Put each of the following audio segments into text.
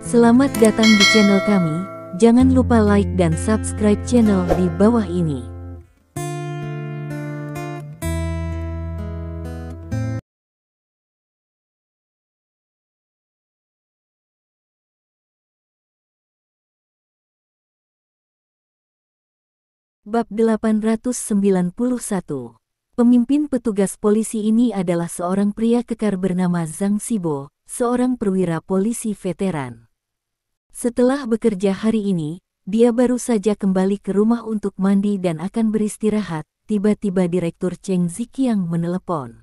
Selamat datang di channel kami, jangan lupa like dan subscribe channel di bawah ini. Bab 891. Pemimpin petugas polisi ini adalah seorang pria kekar bernama Zhang Xibo, seorang perwira polisi veteran. Setelah bekerja hari ini, dia baru saja kembali ke rumah untuk mandi dan akan beristirahat. Tiba-tiba Direktur Cheng Ziqiang menelepon.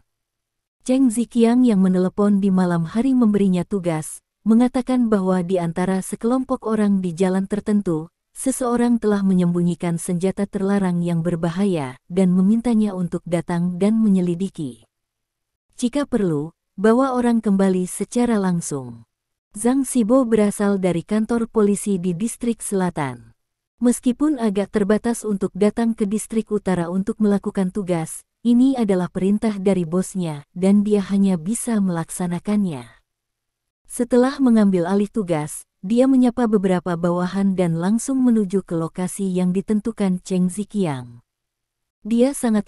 Cheng Ziqiang yang menelepon di malam hari memberinya tugas, mengatakan bahwa di antara sekelompok orang di jalan tertentu, seseorang telah menyembunyikan senjata terlarang yang berbahaya dan memintanya untuk datang dan menyelidiki. Jika perlu, bawa orang kembali secara langsung. Zhang Xibo berasal dari kantor polisi di distrik selatan. Meskipun agak terbatas untuk datang ke distrik utara untuk melakukan tugas, ini adalah perintah dari bosnya dan dia hanya bisa melaksanakannya. Setelah mengambil alih tugas, dia menyapa beberapa bawahan dan langsung menuju ke lokasi yang ditentukan Cheng Ziqiang. Dia sangat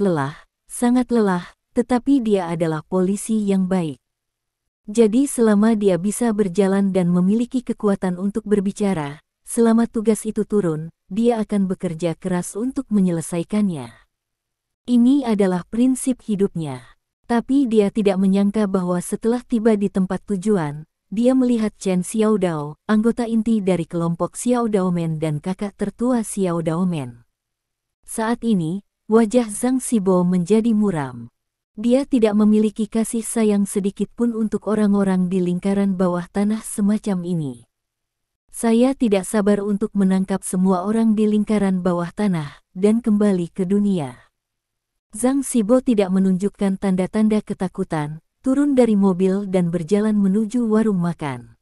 lelah, tetapi dia adalah polisi yang baik. Jadi selama dia bisa berjalan dan memiliki kekuatan untuk berbicara, selama tugas itu turun, dia akan bekerja keras untuk menyelesaikannya. Ini adalah prinsip hidupnya. Tapi dia tidak menyangka bahwa setelah tiba di tempat tujuan, dia melihat Chen Xiaodao, anggota inti dari kelompok Xiaodaomen dan kakak tertua Xiaodaomen. Saat ini, wajah Zhang Xibo menjadi muram. Dia tidak memiliki kasih sayang sedikit pun untuk orang-orang di lingkaran bawah tanah semacam ini. Saya tidak sabar untuk menangkap semua orang di lingkaran bawah tanah dan kembali ke dunia. Zhang Xibo tidak menunjukkan tanda-tanda ketakutan, turun dari mobil dan berjalan menuju warung makan.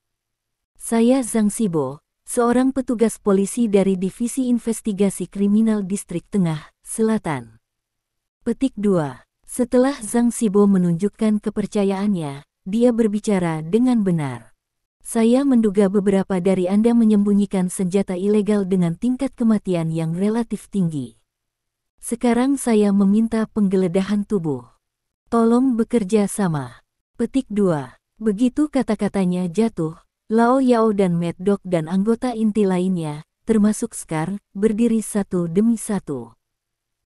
Saya Zhang Xibo, seorang petugas polisi dari Divisi Investigasi Kriminal Distrik Tengah, Selatan. Petik 2. Setelah Zhang Xibo menunjukkan kepercayaannya, dia berbicara dengan benar. Saya menduga beberapa dari Anda menyembunyikan senjata ilegal dengan tingkat kematian yang relatif tinggi. Sekarang saya meminta penggeledahan tubuh. Tolong bekerja sama. Petik 2. Begitu kata-katanya jatuh, Lao Yao dan Mad Dog dan anggota inti lainnya, termasuk Scar, berdiri satu demi satu.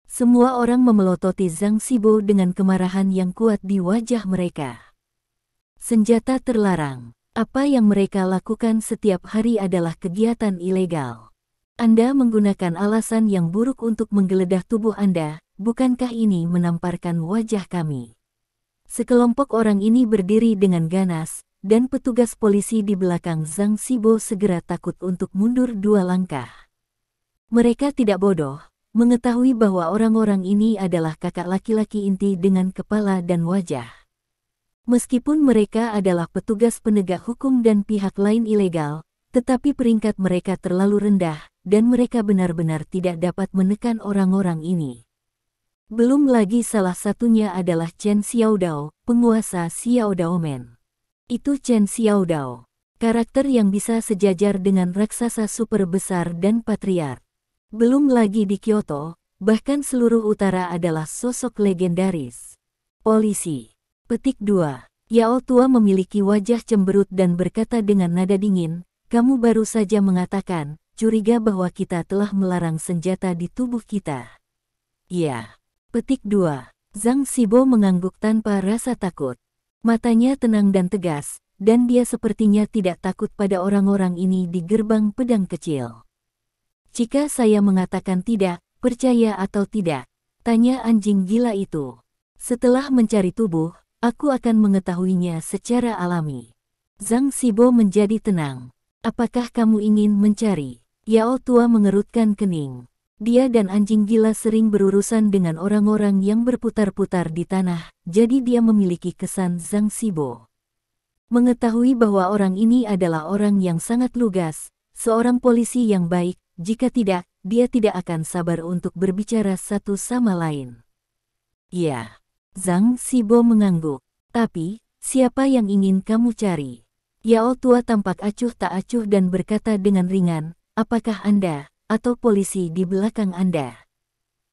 Semua orang memelototi Zhang Xibo dengan kemarahan yang kuat di wajah mereka. Senjata terlarang. Apa yang mereka lakukan setiap hari adalah kegiatan ilegal. Anda menggunakan alasan yang buruk untuk menggeledah tubuh Anda, bukankah ini menamparkan wajah kami? Sekelompok orang ini berdiri dengan ganas, dan petugas polisi di belakang Zhang Xibo segera takut untuk mundur 2 langkah. Mereka tidak bodoh, mengetahui bahwa orang-orang ini adalah kakak laki-laki inti dengan kepala dan wajah. Meskipun mereka adalah petugas penegak hukum dan pihak lain ilegal, tetapi peringkat mereka terlalu rendah, dan mereka benar-benar tidak dapat menekan orang-orang ini. Belum lagi salah satunya adalah Chen Xiaodao, penguasa Xiaodaomen. Itu Chen Xiaodao, karakter yang bisa sejajar dengan raksasa super besar dan patriark. Belum lagi di Kyoto, bahkan seluruh utara adalah sosok legendaris. Polisi. Petik 2. Yao tua memiliki wajah cemberut dan berkata dengan nada dingin, "Kamu baru saja mengatakan, curiga bahwa kita telah melarang senjata di tubuh kita." Ya. Petik 2. Zhang Xibo mengangguk tanpa rasa takut. Matanya tenang dan tegas, dan dia sepertinya tidak takut pada orang-orang ini di gerbang pedang kecil. "Jika saya mengatakan tidak, percaya atau tidak?" tanya anjing gila itu. "Setelah mencari tubuh, aku akan mengetahuinya secara alami." Zhang Xibo menjadi tenang. "Apakah kamu ingin mencari?" Yao tua mengerutkan kening. Dia dan anjing gila sering berurusan dengan orang-orang yang berputar-putar di tanah, jadi dia memiliki kesan Zhang Xibo. Mengetahui bahwa orang ini adalah orang yang sangat lugas, seorang polisi yang baik, jika tidak, dia tidak akan sabar untuk berbicara satu sama lain. "Ya." Zhang Xibo mengangguk. "Tapi, siapa yang ingin kamu cari?" Yao tua tampak acuh tak acuh dan berkata dengan ringan, apakah Anda, atau polisi di belakang Anda?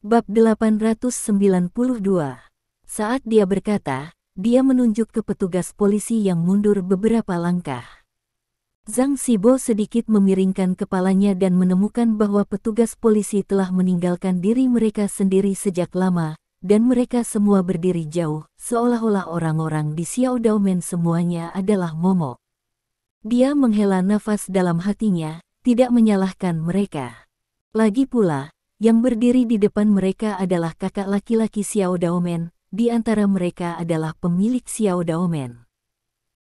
Bab 892. Saat dia berkata, dia menunjuk ke petugas polisi yang mundur beberapa langkah. Zhang Xibo sedikit memiringkan kepalanya dan menemukan bahwa petugas polisi telah meninggalkan diri mereka sendiri sejak lama, dan mereka semua berdiri jauh, seolah-olah orang-orang di Xiao Daomen semuanya adalah momok. Dia menghela nafas dalam hatinya, tidak menyalahkan mereka. Lagi pula, yang berdiri di depan mereka adalah kakak laki-laki Xiao Daomen, di antara mereka adalah pemilik Xiao Daomen.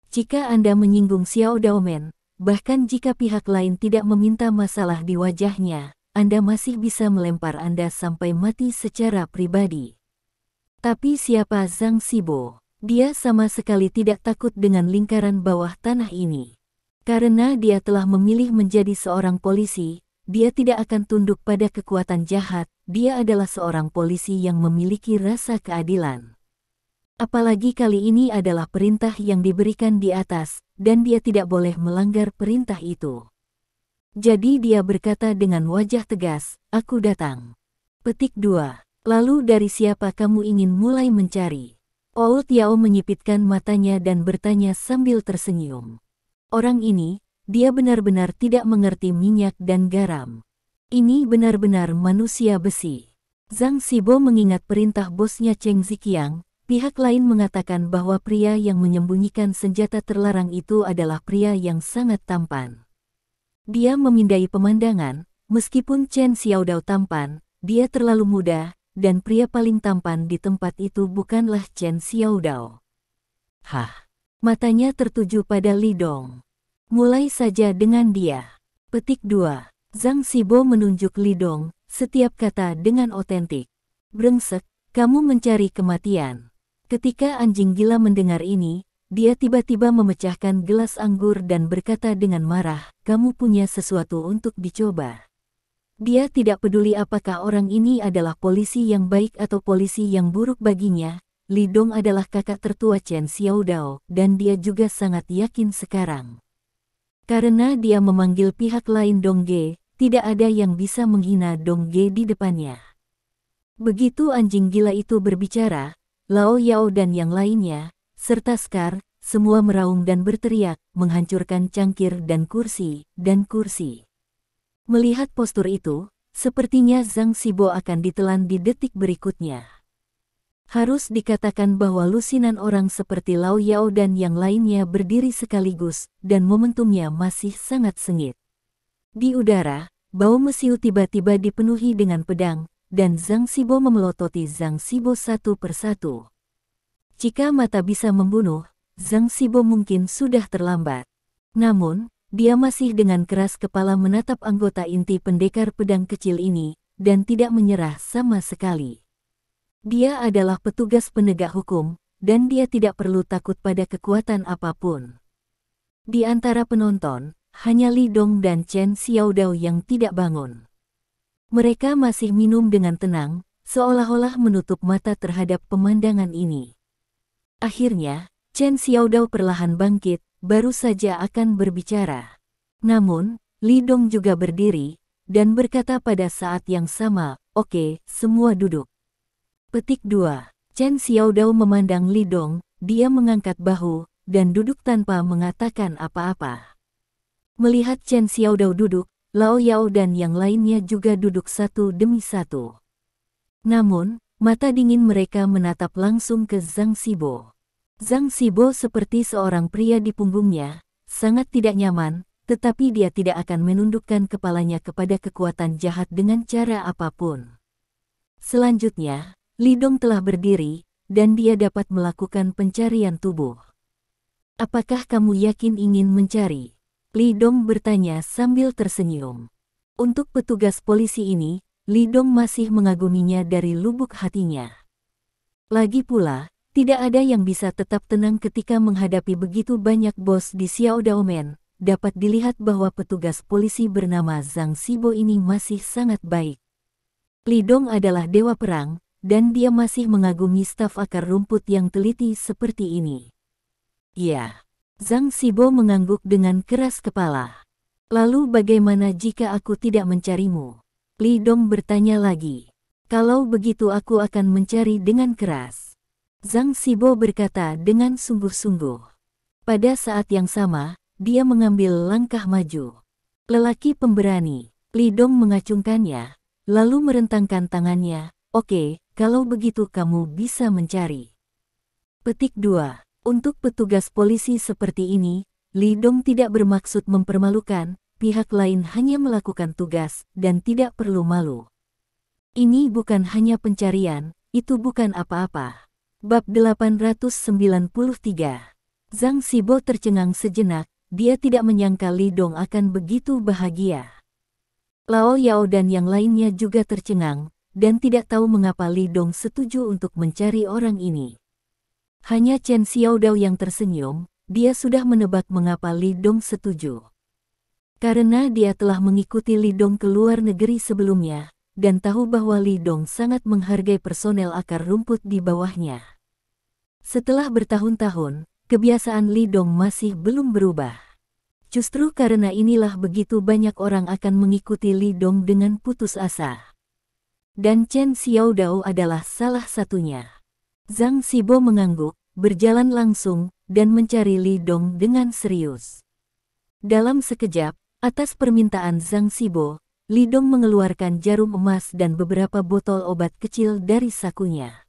Jika Anda menyinggung Xiao Daomen, bahkan jika pihak lain tidak meminta masalah di wajahnya, Anda masih bisa melempar Anda sampai mati secara pribadi. Tapi siapa Zhang Xibo? Dia sama sekali tidak takut dengan lingkaran bawah tanah ini. Karena dia telah memilih menjadi seorang polisi, dia tidak akan tunduk pada kekuatan jahat, dia adalah seorang polisi yang memiliki rasa keadilan. Apalagi kali ini adalah perintah yang diberikan di atas, dan dia tidak boleh melanggar perintah itu. Jadi dia berkata dengan wajah tegas, aku datang. Petik 2. Lalu dari siapa kamu ingin mulai mencari? Old Yao menyipitkan matanya dan bertanya sambil tersenyum. Orang ini, dia benar-benar tidak mengerti minyak dan garam. Ini benar-benar manusia besi. Zhang Xibo mengingat perintah bosnya Cheng Ziqiang, pihak lain mengatakan bahwa pria yang menyembunyikan senjata terlarang itu adalah pria yang sangat tampan. Dia memindai pemandangan, meskipun Chen Xiaodao tampan, dia terlalu muda, dan pria paling tampan di tempat itu bukanlah Chen Xiaodao. Hah? Matanya tertuju pada Li Dong. Mulai saja dengan dia. Petik 2. Zhang Xibo menunjuk Li Dong, setiap kata dengan otentik. Brengsek, kamu mencari kematian. Ketika anjing gila mendengar ini, dia tiba-tiba memecahkan gelas anggur dan berkata dengan marah, kamu punya sesuatu untuk dicoba. Dia tidak peduli apakah orang ini adalah polisi yang baik atau polisi yang buruk baginya. Li Dong adalah kakak tertua Chen Xiaodao, dan dia juga sangat yakin sekarang. Karena dia memanggil pihak lain Dongge, tidak ada yang bisa menghina Dongge di depannya. Begitu anjing gila itu berbicara, Lao Yao dan yang lainnya, serta Scar, semua meraung dan berteriak, menghancurkan cangkir dan kursi. Melihat postur itu, sepertinya Zhang Xibo akan ditelan di detik berikutnya. Harus dikatakan bahwa lusinan orang seperti Lao Yao dan yang lainnya berdiri sekaligus, dan momentumnya masih sangat sengit. Di udara, bau mesiu tiba-tiba dipenuhi dengan pedang, dan Zhang Xibo memelototi Zhang Xibo satu persatu. Jika mata bisa membunuh, Zhang Xibo mungkin sudah terlambat. Namun, dia masih dengan keras kepala menatap anggota inti pendekar pedang kecil ini, dan tidak menyerah sama sekali. Dia adalah petugas penegak hukum, dan dia tidak perlu takut pada kekuatan apapun. Di antara penonton, hanya Li Dong dan Chen Xiaodao yang tidak bangun. Mereka masih minum dengan tenang, seolah-olah menutup mata terhadap pemandangan ini. Akhirnya, Chen Xiaodao perlahan bangkit, baru saja akan berbicara. Namun, Li Dong juga berdiri, dan berkata pada saat yang sama, oke, semua duduk. Petik 2. Chen Xiaodao memandang Li Dong, dia mengangkat bahu, dan duduk tanpa mengatakan apa-apa. Melihat Chen Xiaodao duduk, Lao Yao dan yang lainnya juga duduk satu demi satu. Namun, mata dingin mereka menatap langsung ke Zhang Xibo. Zhang Xibo seperti seorang pria di punggungnya, sangat tidak nyaman, tetapi dia tidak akan menundukkan kepalanya kepada kekuatan jahat dengan cara apapun. Selanjutnya, Li Dong telah berdiri, dan dia dapat melakukan pencarian tubuh. Apakah kamu yakin ingin mencari? Li Dong bertanya sambil tersenyum. Untuk petugas polisi ini, Li Dong masih mengaguminya dari lubuk hatinya. Lagi pula, tidak ada yang bisa tetap tenang ketika menghadapi begitu banyak bos di Xiao Daomen. Dapat dilihat bahwa petugas polisi bernama Zhang Xibo ini masih sangat baik. Li Dong adalah dewa perang, dan dia masih mengagumi staf akar rumput yang teliti seperti ini. Ya, Zhang Xibo mengangguk dengan keras kepala. Lalu bagaimana jika aku tidak mencarimu? Li Dong bertanya lagi. Kalau begitu aku akan mencari dengan keras. Zhang Xibo berkata dengan sungguh-sungguh. Pada saat yang sama, dia mengambil langkah maju. Lelaki pemberani, Li Dong mengacungkannya, lalu merentangkan tangannya. Oke, kalau begitu kamu bisa mencari. Petik 2. Untuk petugas polisi seperti ini, Li Dong tidak bermaksud mempermalukan, pihak lain hanya melakukan tugas dan tidak perlu malu. Ini bukan hanya pencarian, itu bukan apa-apa. Bab 893. Zhang Xibo tercengang sejenak, dia tidak menyangka Li Dong akan begitu bahagia. Lao Yao dan yang lainnya juga tercengang, dan tidak tahu mengapa Li Dong setuju untuk mencari orang ini. Hanya Chen Xiaodao yang tersenyum, dia sudah menebak mengapa Li Dong setuju. Karena dia telah mengikuti Li Dong ke luar negeri sebelumnya, dan tahu bahwa Li Dong sangat menghargai personel akar rumput di bawahnya. Setelah bertahun-tahun, kebiasaan Li Dong masih belum berubah. Justru karena inilah begitu banyak orang akan mengikuti Li Dong dengan putus asa. Dan Chen Xiaodao adalah salah satunya. Zhang Xibo mengangguk, berjalan langsung, dan mencari Li Dong dengan serius. Dalam sekejap, atas permintaan Zhang Xibo, Li Dong mengeluarkan jarum emas dan beberapa botol obat kecil dari sakunya.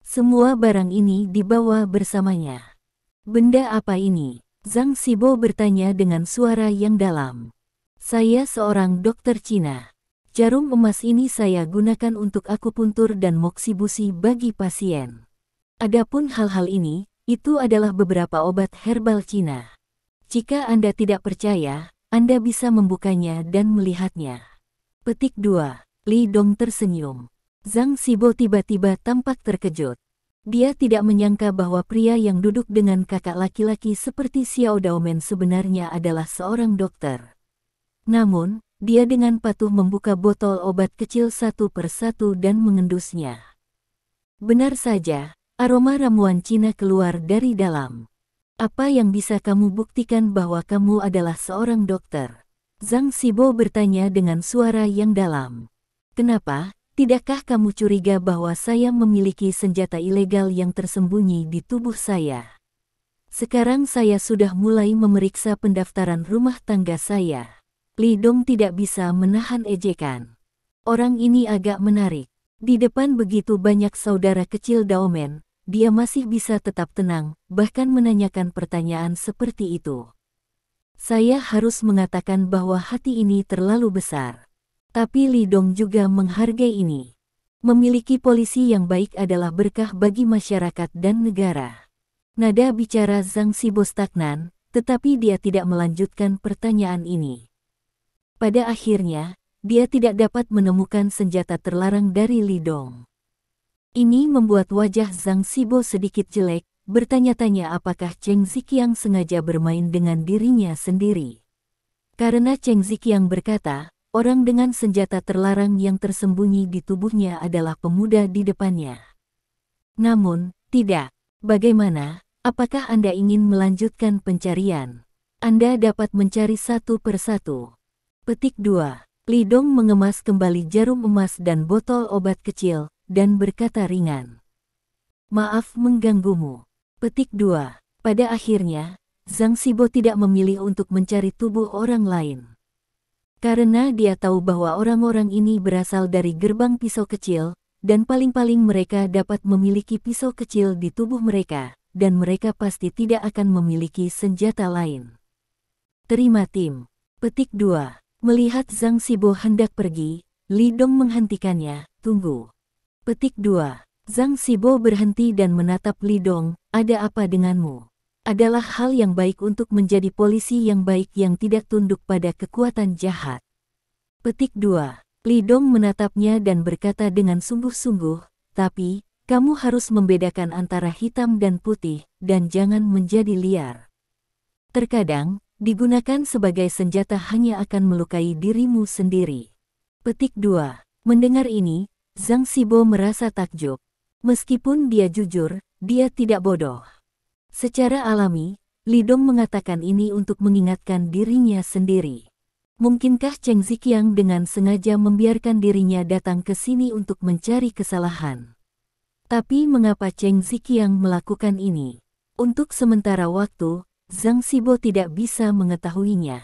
Semua barang ini dibawa bersamanya. Benda apa ini? Zhang Xibo bertanya dengan suara yang dalam. Saya seorang dokter Cina. Jarum emas ini saya gunakan untuk akupuntur dan moksibusi bagi pasien. Adapun hal-hal ini, itu adalah beberapa obat herbal Cina. Jika Anda tidak percaya, Anda bisa membukanya dan melihatnya. Petik 2. Li Dong tersenyum. Zhang Xibo tiba-tiba tampak terkejut. Dia tidak menyangka bahwa pria yang duduk dengan kakak laki-laki seperti Xiao Daomen sebenarnya adalah seorang dokter. Namun, dia dengan patuh membuka botol obat kecil satu persatu dan mengendusnya. Benar saja, aroma ramuan Cina keluar dari dalam. Apa yang bisa kamu buktikan bahwa kamu adalah seorang dokter? Zhang Xibo bertanya dengan suara yang dalam. Kenapa? Tidakkah kamu curiga bahwa saya memiliki senjata ilegal yang tersembunyi di tubuh saya? Sekarang saya sudah mulai memeriksa pendaftaran rumah tangga saya. Li Dong tidak bisa menahan ejekan. Orang ini agak menarik. Di depan begitu banyak saudara kecil Daomen, dia masih bisa tetap tenang, bahkan menanyakan pertanyaan seperti itu. Saya harus mengatakan bahwa hati ini terlalu besar. Tapi Li Dong juga menghargai ini. Memiliki polisi yang baik adalah berkah bagi masyarakat dan negara. Nada bicara Zhang Xibo stagnan, tetapi dia tidak melanjutkan pertanyaan ini. Pada akhirnya, dia tidak dapat menemukan senjata terlarang dari Li Dong. Ini membuat wajah Zhang Xibo sedikit jelek, bertanya-tanya apakah Cheng Ziqiang sengaja bermain dengan dirinya sendiri. Karena Cheng Ziqiang berkata, orang dengan senjata terlarang yang tersembunyi di tubuhnya adalah pemuda di depannya. Namun, tidak. Bagaimana? Apakah Anda ingin melanjutkan pencarian? Anda dapat mencari satu persatu. Petik 2. Li Dong mengemas kembali jarum emas dan botol obat kecil, dan berkata ringan. Maaf mengganggumu. Petik 2. Pada akhirnya, Zhang Xibo tidak memilih untuk mencari tubuh orang lain. Karena dia tahu bahwa orang-orang ini berasal dari gerbang pisau kecil, dan paling-paling mereka dapat memiliki pisau kecil di tubuh mereka, dan mereka pasti tidak akan memiliki senjata lain. Terima tim. Petik 2. Melihat Zhang Xibo hendak pergi, Li Dong menghentikannya. Tunggu. Petik 2. Zhang Xibo berhenti dan menatap Li Dong. Ada apa denganmu? Adalah hal yang baik untuk menjadi polisi yang baik yang tidak tunduk pada kekuatan jahat. Petik 2. Li Dong menatapnya dan berkata dengan sungguh-sungguh, tapi, kamu harus membedakan antara hitam dan putih, dan jangan menjadi liar. Terkadang, digunakan sebagai senjata hanya akan melukai dirimu sendiri. Petik 2. Mendengar ini, Zhang Xibo merasa takjub. Meskipun dia jujur, dia tidak bodoh. Secara alami, Li Dong mengatakan ini untuk mengingatkan dirinya sendiri. Mungkinkah Cheng Ziqiang dengan sengaja membiarkan dirinya datang ke sini untuk mencari kesalahan? Tapi mengapa Cheng Ziqiang melakukan ini? Untuk sementara waktu, Zhang Xibo tidak bisa mengetahuinya.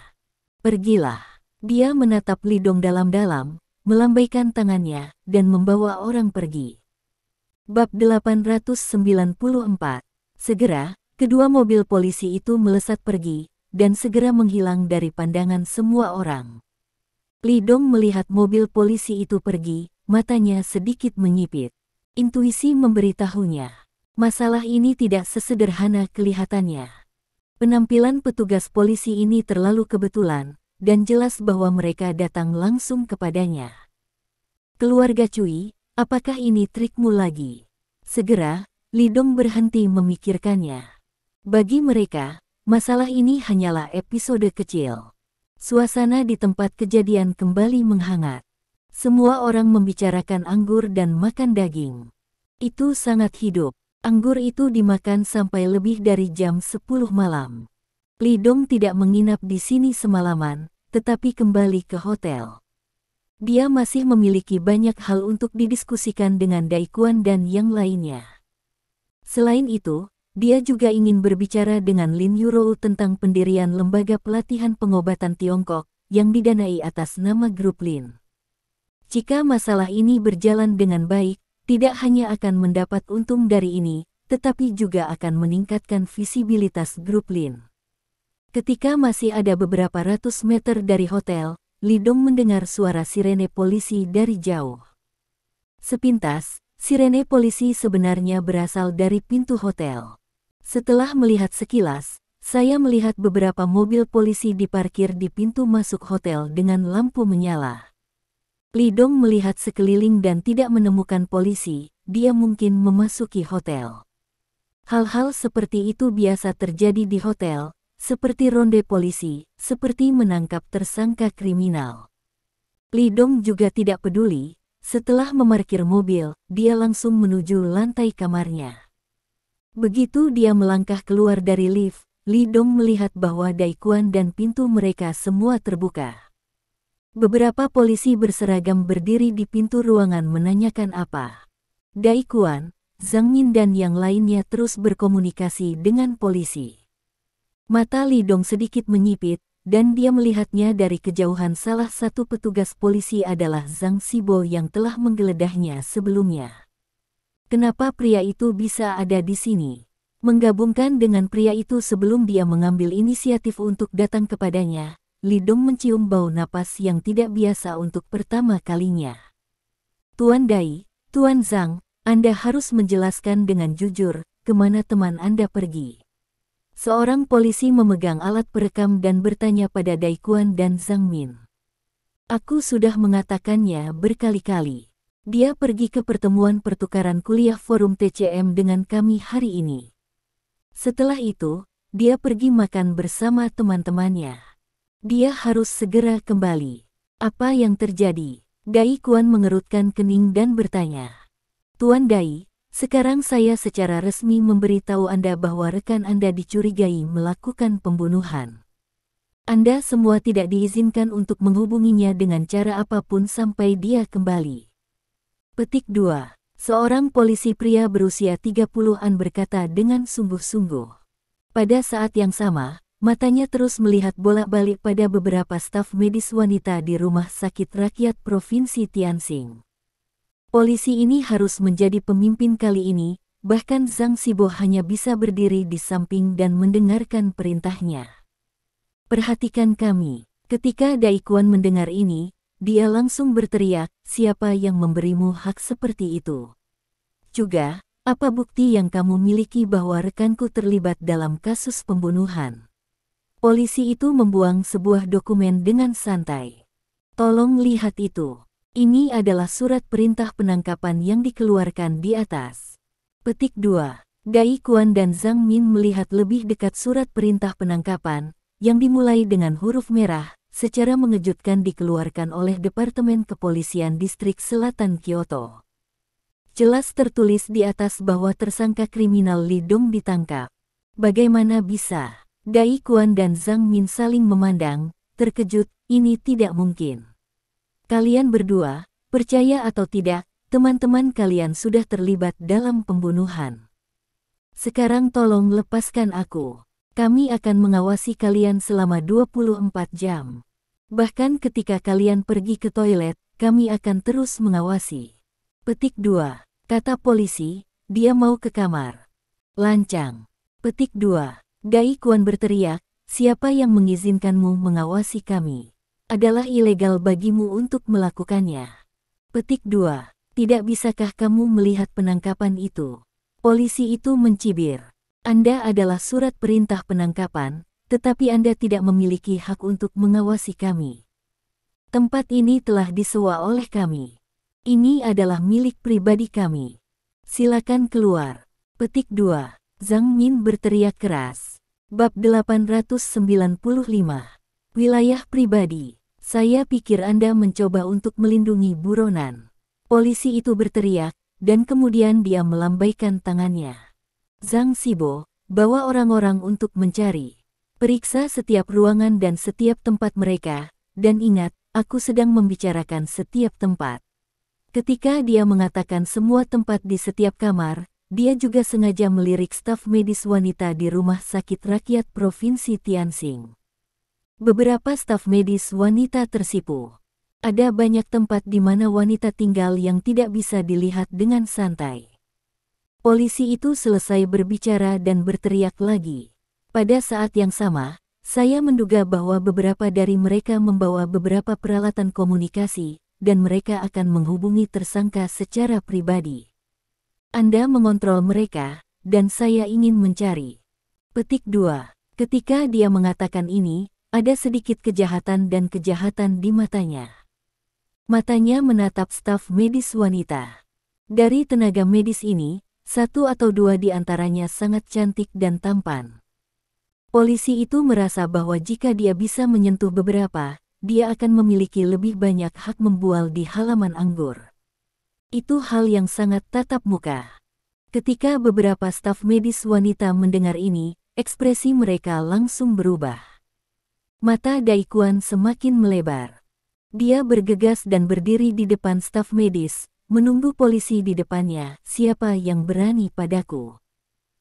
Pergilah. Dia menatap Li Dong dalam-dalam, melambaikan tangannya, dan membawa orang pergi. Bab 894. Segera, kedua mobil polisi itu melesat pergi, dan segera menghilang dari pandangan semua orang. Li Dong melihat mobil polisi itu pergi, matanya sedikit menyipit. Intuisi memberitahunya, masalah ini tidak sesederhana kelihatannya. Penampilan petugas polisi ini terlalu kebetulan, dan jelas bahwa mereka datang langsung kepadanya. Keluarga Cui, apakah ini trikmu lagi? Segera, Li Dong berhenti memikirkannya. Bagi mereka, masalah ini hanyalah episode kecil. Suasana di tempat kejadian kembali menghangat. Semua orang membicarakan anggur dan makan daging. Itu sangat hidup. Anggur itu dimakan sampai lebih dari jam 10 malam. Li Dong tidak menginap di sini semalaman, tetapi kembali ke hotel. Dia masih memiliki banyak hal untuk didiskusikan dengan Daikuan dan yang lainnya. Selain itu, dia juga ingin berbicara dengan Lin Yurou tentang pendirian lembaga pelatihan pengobatan Tiongkok yang didanai atas nama Grup Lin. Jika masalah ini berjalan dengan baik, tidak hanya akan mendapat untung dari ini, tetapi juga akan meningkatkan visibilitas Grup Lin. Ketika masih ada beberapa ratus meter dari hotel, Li Dong mendengar suara sirene polisi dari jauh. Sepintas, sirene polisi sebenarnya berasal dari pintu hotel. Setelah melihat sekilas, saya melihat beberapa mobil polisi diparkir di pintu masuk hotel dengan lampu menyala. Li Dong melihat sekeliling dan tidak menemukan polisi, dia mungkin memasuki hotel. Hal-hal seperti itu biasa terjadi di hotel, seperti ronde polisi, seperti menangkap tersangka kriminal. Li Dong juga tidak peduli, setelah memarkir mobil, dia langsung menuju lantai kamarnya. Begitu dia melangkah keluar dari lift, Li Dong melihat bahwa Daikuan dan pintu mereka semua terbuka. Beberapa polisi berseragam berdiri di pintu ruangan menanyakan apa. Daikuan, Zhang Min dan yang lainnya terus berkomunikasi dengan polisi. Mata Li Dong sedikit menyipit, dan dia melihatnya dari kejauhan. Salah satu petugas polisi adalah Zhang Xibo yang telah menggeledahnya sebelumnya. Kenapa pria itu bisa ada di sini? Menggabungkan dengan pria itu sebelum dia mengambil inisiatif untuk datang kepadanya, Li Dong mencium bau napas yang tidak biasa untuk pertama kalinya. Tuan Dai, Tuan Zhang, Anda harus menjelaskan dengan jujur, kemana teman Anda pergi. Seorang polisi memegang alat perekam dan bertanya pada Daikuan dan Zhang Min. Aku sudah mengatakannya berkali-kali. Dia pergi ke pertemuan pertukaran kuliah forum TCM dengan kami hari ini. Setelah itu, dia pergi makan bersama teman-temannya. Dia harus segera kembali. Apa yang terjadi? Daikuan mengerutkan kening dan bertanya. Tuan Dai, sekarang saya secara resmi memberitahu Anda bahwa rekan Anda dicurigai melakukan pembunuhan. Anda semua tidak diizinkan untuk menghubunginya dengan cara apapun sampai dia kembali. Petik 2. Seorang polisi pria berusia 30-an berkata dengan sungguh-sungguh. Pada saat yang sama, matanya terus melihat bolak-balik pada beberapa staf medis wanita di Rumah Sakit Rakyat Provinsi Tianxing. Polisi ini harus menjadi pemimpin kali ini, bahkan Zhang Xibo hanya bisa berdiri di samping dan mendengarkan perintahnya. Perhatikan kami. Ketika Daikuan mendengar ini, dia langsung berteriak, siapa yang memberimu hak seperti itu? Juga, apa bukti yang kamu miliki bahwa rekanku terlibat dalam kasus pembunuhan? Polisi itu membuang sebuah dokumen dengan santai. Tolong lihat itu. Ini adalah surat perintah penangkapan yang dikeluarkan di atas. Petik 2. Daikuan dan Zhang Min melihat lebih dekat surat perintah penangkapan, yang dimulai dengan huruf merah, secara mengejutkan dikeluarkan oleh Departemen Kepolisian Distrik Selatan Kyoto. Jelas tertulis di atas bahwa tersangka kriminal Li Dong ditangkap. Bagaimana bisa? Dai Kuan dan Zhang Min saling memandang, terkejut, ini tidak mungkin. Kalian berdua, percaya atau tidak, teman-teman kalian sudah terlibat dalam pembunuhan. Sekarang tolong lepaskan aku. Kami akan mengawasi kalian selama 24 jam. Bahkan ketika kalian pergi ke toilet, kami akan terus mengawasi. Petik 2. Kata polisi, dia mau ke kamar. Lancang. Petik 2. Dai Kuan berteriak, siapa yang mengizinkanmu mengawasi kami? Adalah ilegal bagimu untuk melakukannya. Petik 2. Tidak bisakah kamu melihat penangkapan itu? Polisi itu mencibir. Anda adalah surat perintah penangkapan, tetapi Anda tidak memiliki hak untuk mengawasi kami. Tempat ini telah disewa oleh kami. Ini adalah milik pribadi kami. Silakan keluar. Petik 2. Zhang Min berteriak keras. Bab 895. Wilayah pribadi. Saya pikir Anda mencoba untuk melindungi buronan. Polisi itu berteriak, dan kemudian dia melambaikan tangannya. Zhang Sibo, bawa orang-orang untuk mencari. Periksa setiap ruangan dan setiap tempat mereka, dan ingat, aku sedang membicarakan setiap tempat. Ketika dia mengatakan semua tempat di setiap kamar, dia juga sengaja melirik staf medis wanita di Rumah Sakit Rakyat Provinsi Tianxing. Beberapa staf medis wanita tersipu. Ada banyak tempat di mana wanita tinggal yang tidak bisa dilihat dengan santai. Polisi itu selesai berbicara dan berteriak lagi. Pada saat yang sama, saya menduga bahwa beberapa dari mereka membawa beberapa peralatan komunikasi, dan mereka akan menghubungi tersangka secara pribadi. Anda mengontrol mereka, dan saya ingin mencari. Petik 2. Ketika dia mengatakan ini, ada sedikit kejahatan dan kejahatan di matanya. Matanya menatap staf medis wanita. Dari tenaga medis ini, 1 atau 2 di antaranya sangat cantik dan tampan. Polisi itu merasa bahwa jika dia bisa menyentuh beberapa, dia akan memiliki lebih banyak hak membual di halaman anggur. Itu hal yang sangat tatap muka. Ketika beberapa staf medis wanita mendengar ini, ekspresi mereka langsung berubah. Mata Dai Kuan semakin melebar. Dia bergegas dan berdiri di depan staf medis, menunggu polisi di depannya. Siapa yang berani padaku?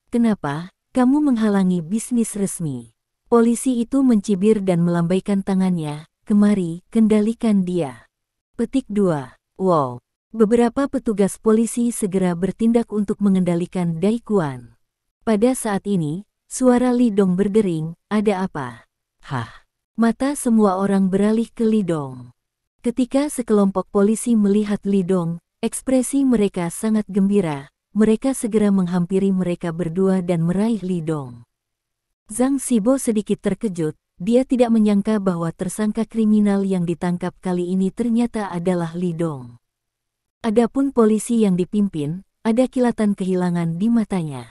Kenapa kamu menghalangi bisnis resmi? Polisi itu mencibir dan melambaikan tangannya. Kemari, kendalikan dia. Petik 2. Wow. Beberapa petugas polisi segera bertindak untuk mengendalikan Dai Kuan. Pada saat ini, suara Li Dong berdering, ada apa? Hah? Mata semua orang beralih ke Li Dong. Ketika sekelompok polisi melihat Li Dong, ekspresi mereka sangat gembira. Mereka segera menghampiri mereka berdua dan meraih Li Dong. Zhang Sibo sedikit terkejut, dia tidak menyangka bahwa tersangka kriminal yang ditangkap kali ini ternyata adalah Li Dong. Adapun polisi yang dipimpin, ada kilatan kehilangan di matanya.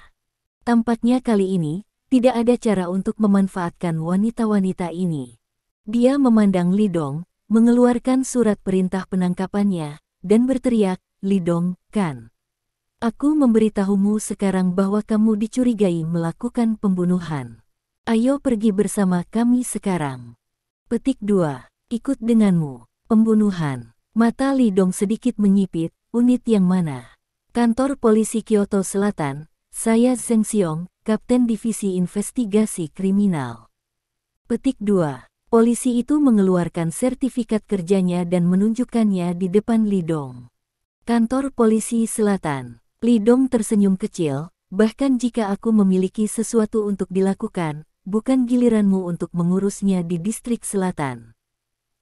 Tampaknya kali ini, tidak ada cara untuk memanfaatkan wanita-wanita ini. Dia memandang Li Dong, mengeluarkan surat perintah penangkapannya, dan berteriak, Li Dong, kan? Aku memberitahumu sekarang bahwa kamu dicurigai melakukan pembunuhan. Ayo pergi bersama kami sekarang. Petik 2. Ikut denganmu. Pembunuhan. Mata Li Dong sedikit menyipit, unit yang mana? Kantor Polisi Kyoto Selatan, saya Zheng Xiong, Kapten Divisi Investigasi Kriminal. Petik 2. Polisi itu mengeluarkan sertifikat kerjanya dan menunjukkannya di depan Li Dong. Kantor Polisi Selatan. Li Dong tersenyum kecil, bahkan jika aku memiliki sesuatu untuk dilakukan, bukan giliranmu untuk mengurusnya di distrik selatan.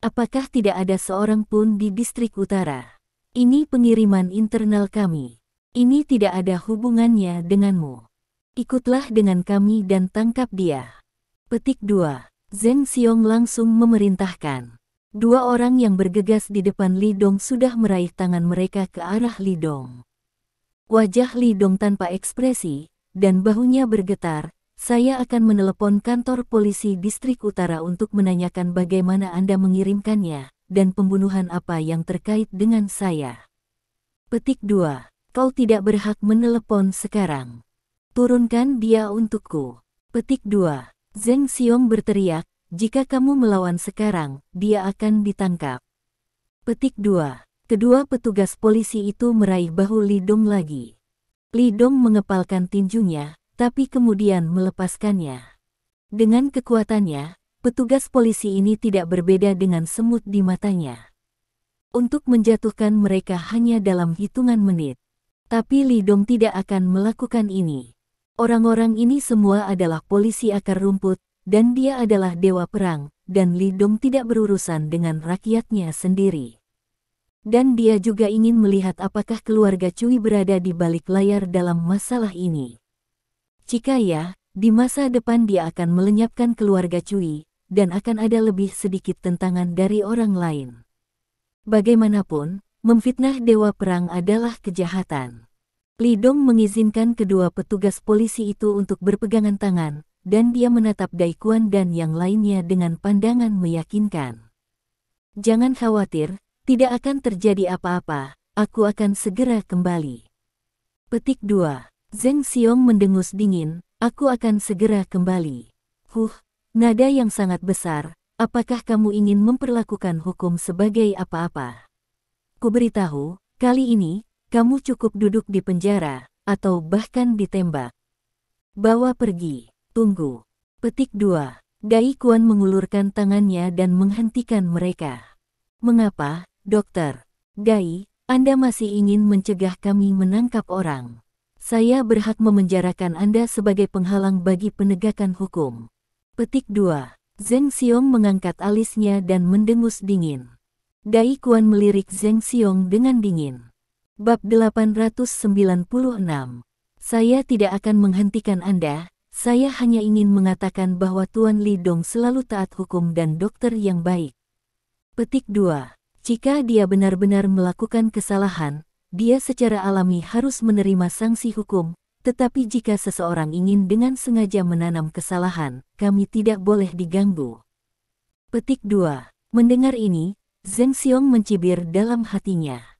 Apakah tidak ada seorang pun di distrik utara? Ini pengiriman internal kami. Ini tidak ada hubungannya denganmu. Ikutlah dengan kami dan tangkap dia. Petik 2. Zheng Xiong langsung memerintahkan. 2 orang yang bergegas di depan Li Dong sudah meraih tangan mereka ke arah Li Dong. Wajah Li Dong tanpa ekspresi, dan bahunya bergetar. Saya akan menelepon kantor polisi distrik utara untuk menanyakan bagaimana Anda mengirimkannya, dan pembunuhan apa yang terkait dengan saya. Petik 2. Kau tidak berhak menelepon sekarang. Turunkan dia untukku. Petik 2. Zheng Xiong berteriak, jika kamu melawan sekarang, dia akan ditangkap. Petik 2. Kedua petugas polisi itu meraih bahu Li Dong lagi. Li Dong mengepalkan tinjunya, tapi kemudian melepaskannya. Dengan kekuatannya, petugas polisi ini tidak berbeda dengan semut di matanya. Untuk menjatuhkan mereka hanya dalam hitungan menit. Tapi Li Dong tidak akan melakukan ini. Orang-orang ini semua adalah polisi akar rumput, dan dia adalah dewa perang, dan Li Dong tidak berurusan dengan rakyatnya sendiri. Dan dia juga ingin melihat apakah keluarga Cui berada di balik layar dalam masalah ini. Jika ya, di masa depan dia akan melenyapkan keluarga Cui, dan akan ada lebih sedikit tentangan dari orang lain. Bagaimanapun, memfitnah dewa perang adalah kejahatan. Li Dong mengizinkan kedua petugas polisi itu untuk berpegangan tangan, dan dia menatap Dai Quan dan yang lainnya dengan pandangan meyakinkan. Jangan khawatir, tidak akan terjadi apa-apa, aku akan segera kembali. Petik 2. Zheng Xiong mendengus dingin, aku akan segera kembali. Nada yang sangat besar, apakah kamu ingin memperlakukan hukum sebagai apa-apa? Kuberitahu, kali ini, kamu cukup duduk di penjara, atau bahkan ditembak. Bawa pergi, tunggu. Petik 2. Dai Quan mengulurkan tangannya dan menghentikan mereka. Mengapa, dokter? Dai, Anda masih ingin mencegah kami menangkap orang. Saya berhak memenjarakan Anda sebagai penghalang bagi penegakan hukum. Petik 2. Zheng Xiong mengangkat alisnya dan mendengus dingin. Dai Quan melirik Zheng Xiong dengan dingin. Bab 896. Saya tidak akan menghentikan Anda, saya hanya ingin mengatakan bahwa Tuan Li Dong selalu taat hukum dan dokter yang baik. Petik 2. Jika dia benar-benar melakukan kesalahan, dia secara alami harus menerima sanksi hukum, tetapi jika seseorang ingin dengan sengaja menanam kesalahan, kami tidak boleh diganggu. Petik 2. Mendengar ini, Zheng Xiong mencibir dalam hatinya.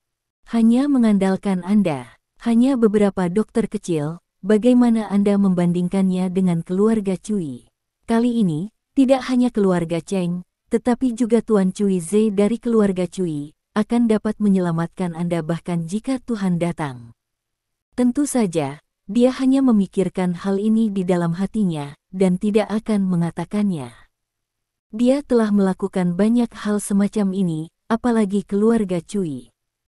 Hanya mengandalkan Anda, hanya beberapa dokter kecil, bagaimana Anda membandingkannya dengan keluarga Cui? Kali ini, tidak hanya keluarga Cheng, tetapi juga Tuan Cui Ze dari keluarga Cui, akan dapat menyelamatkan Anda bahkan jika Tuhan datang. Tentu saja, dia hanya memikirkan hal ini di dalam hatinya, dan tidak akan mengatakannya. Dia telah melakukan banyak hal semacam ini, apalagi keluarga Cui.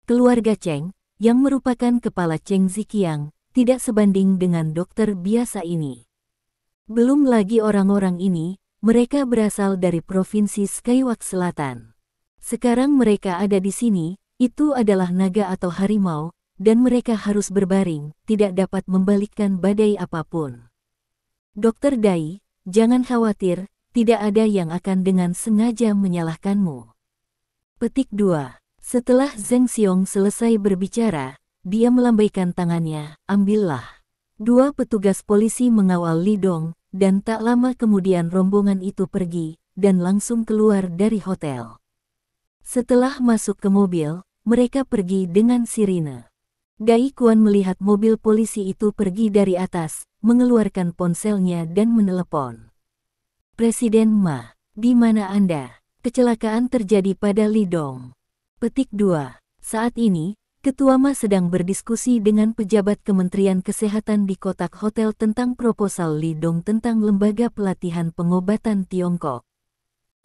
Keluarga Cheng, yang merupakan kepala Cheng Ziqiang, tidak sebanding dengan dokter biasa ini. Belum lagi orang-orang ini, mereka berasal dari provinsi Skywalk Selatan. Sekarang mereka ada di sini, itu adalah naga atau harimau, dan mereka harus berbaring, tidak dapat membalikkan badai apapun. Dokter Dai, jangan khawatir, tidak ada yang akan dengan sengaja menyalahkanmu. Petik 2. Setelah Zheng Xiong selesai berbicara, dia melambaikan tangannya, ambillah. Dua petugas polisi mengawal Li Dong, dan tak lama kemudian rombongan itu pergi, dan langsung keluar dari hotel. Setelah masuk ke mobil, mereka pergi dengan sirine. Dai Quan melihat mobil polisi itu pergi dari atas, mengeluarkan ponselnya dan menelepon. Presiden Ma, di mana Anda? Kecelakaan terjadi pada Li Dong. Petik 2. Saat ini, Ketua Ma sedang berdiskusi dengan pejabat Kementerian Kesehatan di kotak hotel tentang proposal Li Dong tentang lembaga pelatihan pengobatan Tiongkok.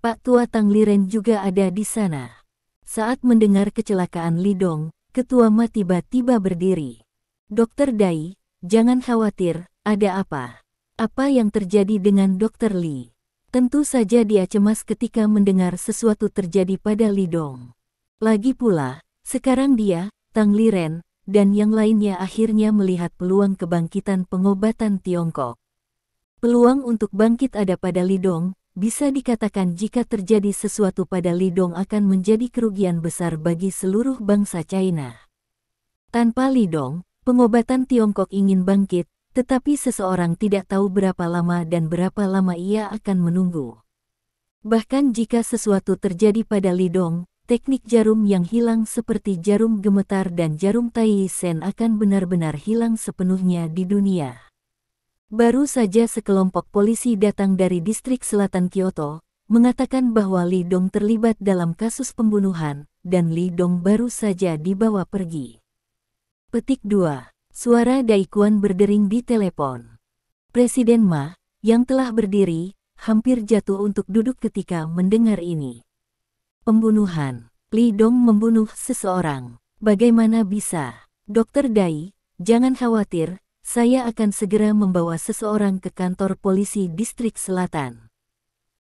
Pak Tua Tang Liren juga ada di sana. Saat mendengar kecelakaan Li Dong, Ketua Ma tiba-tiba berdiri. Dokter Dai, jangan khawatir, ada apa? Apa yang terjadi dengan Dokter Li? Tentu saja dia cemas ketika mendengar sesuatu terjadi pada Li Dong. Lagi pula, sekarang dia, Tang Liren, dan yang lainnya akhirnya melihat peluang kebangkitan pengobatan Tiongkok. Peluang untuk bangkit ada pada Li Dong, bisa dikatakan jika terjadi sesuatu pada Li Dong akan menjadi kerugian besar bagi seluruh bangsa China. Tanpa Li Dong, pengobatan Tiongkok ingin bangkit, tetapi seseorang tidak tahu berapa lama dan berapa lama ia akan menunggu. Bahkan jika sesuatu terjadi pada Li Dong, teknik jarum yang hilang seperti jarum gemetar dan jarum Tai Sen akan benar-benar hilang sepenuhnya di dunia. Baru saja sekelompok polisi datang dari distrik selatan Kyoto, mengatakan bahwa Lee Dong terlibat dalam kasus pembunuhan, dan Lee Dong baru saja dibawa pergi. Petik 2. Suara Daikuan berdering di telepon. Presiden Ma, yang telah berdiri, hampir jatuh untuk duduk ketika mendengar ini. Pembunuhan. Lee Dong membunuh seseorang. Bagaimana bisa? Dokter Dai, jangan khawatir, saya akan segera membawa seseorang ke kantor polisi distrik selatan.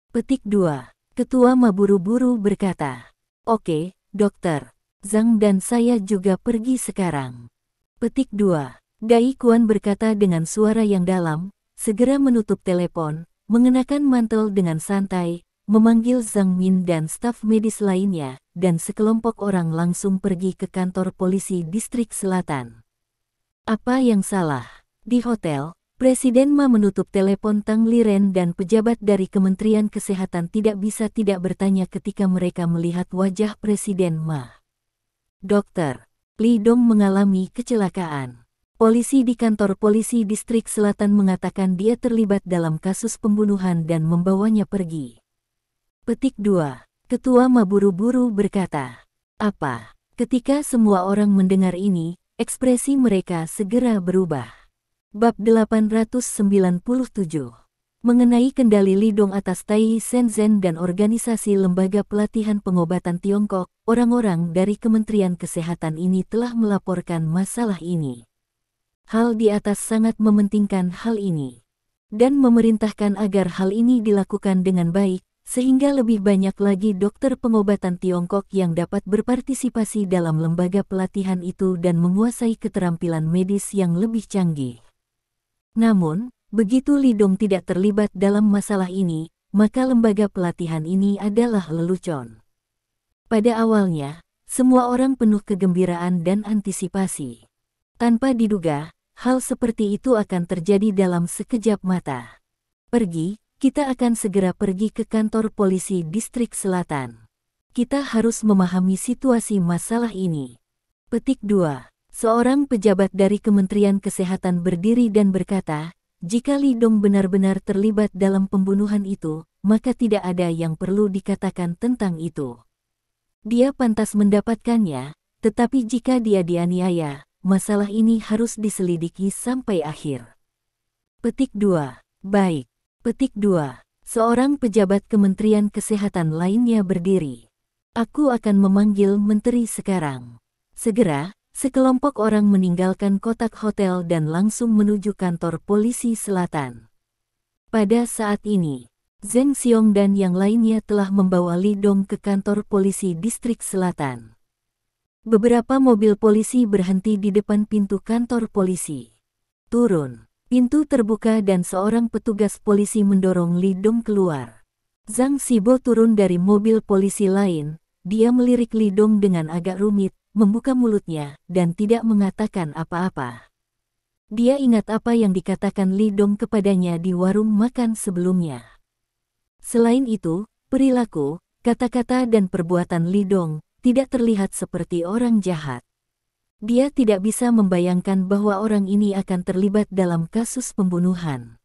Petik 2. Ketua Ma buru-buru berkata. Oke, dokter. Zhang dan saya juga pergi sekarang. Petik 2. Dai Kuan berkata dengan suara yang dalam, segera menutup telepon, mengenakan mantel dengan santai, memanggil Zhang Min dan staf medis lainnya, dan sekelompok orang langsung pergi ke kantor polisi distrik selatan. Apa yang salah? Di hotel, Presiden Ma menutup telepon Tang Liren dan pejabat dari Kementerian Kesehatan tidak bisa tidak bertanya ketika mereka melihat wajah Presiden Ma. Dokter, Lee Dong mengalami kecelakaan. Polisi di kantor polisi distrik selatan mengatakan dia terlibat dalam kasus pembunuhan dan membawanya pergi. Petik 2. Ketua Ma buru-buru berkata. Apa? Ketika semua orang mendengar ini, ekspresi mereka segera berubah. Bab 897. Mengenai kendali Lee Dong atas Tai Shenzhen dan organisasi lembaga pelatihan pengobatan Tiongkok, orang-orang dari Kementerian Kesehatan ini telah melaporkan masalah ini. Hal di atas sangat mementingkan hal ini. Dan memerintahkan agar hal ini dilakukan dengan baik, sehingga lebih banyak lagi dokter pengobatan Tiongkok yang dapat berpartisipasi dalam lembaga pelatihan itu dan menguasai keterampilan medis yang lebih canggih. Namun, begitu Lee Dong tidak terlibat dalam masalah ini, maka lembaga pelatihan ini adalah lelucon. Pada awalnya, semua orang penuh kegembiraan dan antisipasi. Tanpa diduga, hal seperti itu akan terjadi dalam sekejap mata. Pergi, kita akan segera pergi ke kantor polisi distrik selatan. Kita harus memahami situasi masalah ini. Petik 2. Seorang pejabat dari Kementerian Kesehatan berdiri dan berkata, jika Lee Dong benar-benar terlibat dalam pembunuhan itu, maka tidak ada yang perlu dikatakan tentang itu. Dia pantas mendapatkannya, tetapi jika dia dianiaya, masalah ini harus diselidiki sampai akhir. Petik 2. Baik. Petik 2. Seorang pejabat Kementerian Kesehatan lainnya berdiri. Aku akan memanggil menteri sekarang. Segera, sekelompok orang meninggalkan kotak hotel dan langsung menuju kantor polisi selatan. Pada saat ini, Zheng Xiong dan yang lainnya telah membawa Lee Dong ke kantor polisi distrik selatan. Beberapa mobil polisi berhenti di depan pintu kantor polisi. Turun. Pintu terbuka dan seorang petugas polisi mendorong Lee Dong keluar. Zhang Xibo turun dari mobil polisi lain. Dia melirik Lee Dong dengan agak rumit, membuka mulutnya, dan tidak mengatakan apa-apa. Dia ingat apa yang dikatakan Lee Dong kepadanya di warung makan sebelumnya. Selain itu, perilaku, kata-kata dan perbuatan Lee Dong tidak terlihat seperti orang jahat. Dia tidak bisa membayangkan bahwa orang ini akan terlibat dalam kasus pembunuhan.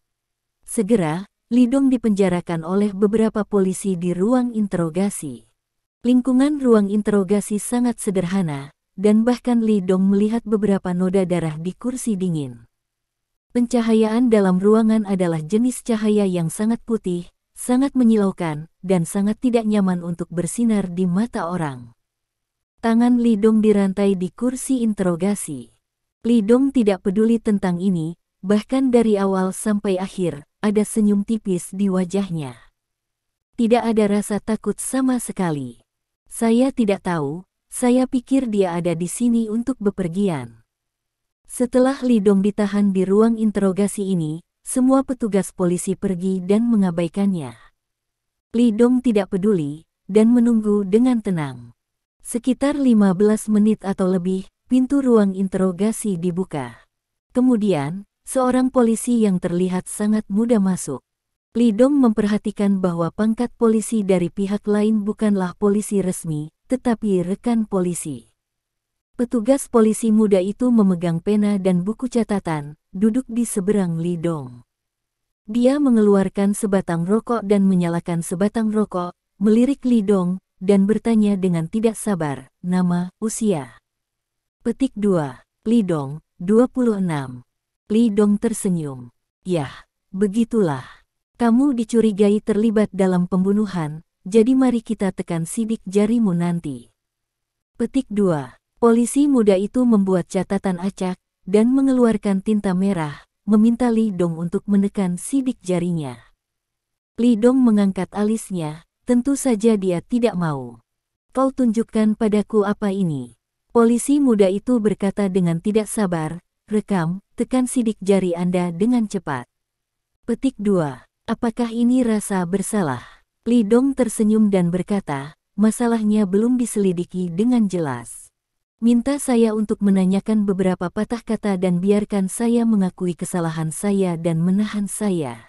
Segera, Lee Dong dipenjarakan oleh beberapa polisi di ruang interogasi. Lingkungan ruang interogasi sangat sederhana, dan bahkan Lee Dong melihat beberapa noda darah di kursi dingin. Pencahayaan dalam ruangan adalah jenis cahaya yang sangat putih, sangat menyilaukan, dan sangat tidak nyaman untuk bersinar di mata orang. Tangan Lee Dong dirantai di kursi interogasi. Lee Dong tidak peduli tentang ini, bahkan dari awal sampai akhir, ada senyum tipis di wajahnya. Tidak ada rasa takut sama sekali. Saya tidak tahu, saya pikir dia ada di sini untuk bepergian. Setelah Lee Dong ditahan di ruang interogasi ini, semua petugas polisi pergi dan mengabaikannya. Lee Dong tidak peduli, dan menunggu dengan tenang. Sekitar 15 menit atau lebih, pintu ruang interogasi dibuka. Kemudian, seorang polisi yang terlihat sangat muda masuk. Lee Dong memperhatikan bahwa pangkat polisi dari pihak lain bukanlah polisi resmi, tetapi rekan polisi. Petugas polisi muda itu memegang pena dan buku catatan, duduk di seberang Lee Dong. Dia mengeluarkan sebatang rokok dan menyalakan sebatang rokok, melirik Li Dong, dan bertanya dengan tidak sabar, nama, usia. Petik 2. Li Dong, 26. Li Dong tersenyum. Yah, begitulah. Kamu dicurigai terlibat dalam pembunuhan, jadi mari kita tekan sidik jarimu nanti. Petik 2. Polisi muda itu membuat catatan acak, dan mengeluarkan tinta merah, meminta Li Dong untuk menekan sidik jarinya. Li Dong mengangkat alisnya, tentu saja dia tidak mau. Kau tunjukkan padaku apa ini. Polisi muda itu berkata dengan tidak sabar, rekam, tekan sidik jari Anda dengan cepat. Petik 2. Apakah ini rasa bersalah? Li Dong tersenyum dan berkata, masalahnya belum diselidiki dengan jelas. Minta saya untuk menanyakan beberapa patah kata dan biarkan saya mengakui kesalahan saya dan menahan saya.